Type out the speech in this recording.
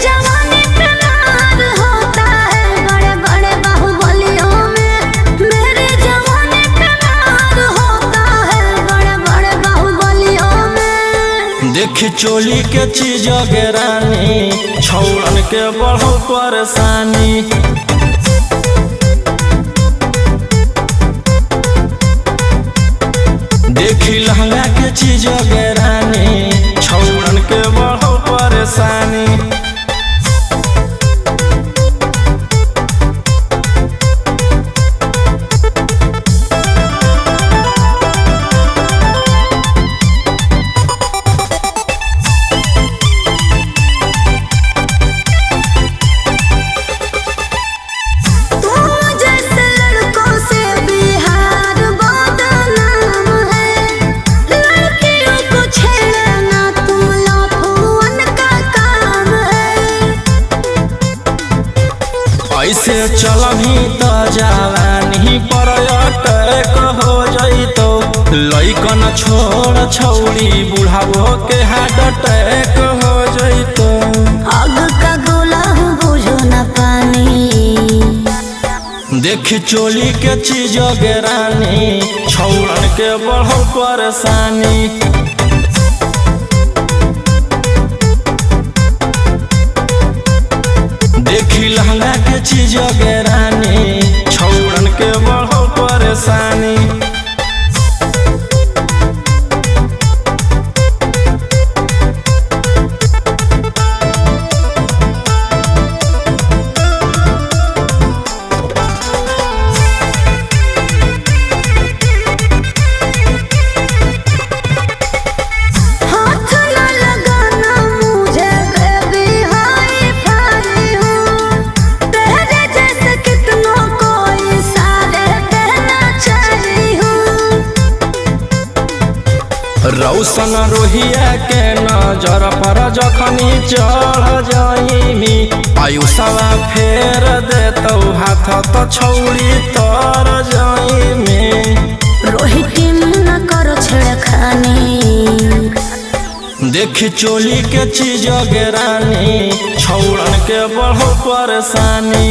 जवानी पे मार होता है बड़े बड़े बाहुबलियों में। मेरे जवानी पे मार होता है बड़े बड़े बाहुबलियों में। देखी चोली के चीज गे रानी, छौड़न के बढ़ो परेशानी। देखी लहंगा के चीज गे रानी, छौड़न के बढ़ो परेशानी। ऐसे चलही त जवानी पर अटैक हो जइतो। लइकन छोड़ छौड़ी बुढ़ावो के हार्ट अटैक हो जइतो। आग का गोला बुझो न पानी। देखी चोली के चीज गे रानी, छौड़न के बढ़ो परेशानी। देखी लहंगा के चीज गे रानी, छौड़न के बढ़ो परेशानी। रौशन रोहिया के नजर पर जखनी चढ़ जाइमी। आयुषवा फेर देतौ हाथ तो छौड़ी तर जाइमी। रोहित न करो छेड़खानी। देखी चोली के चीज गे रानी, छौड़न के बढ़ो परेशानी।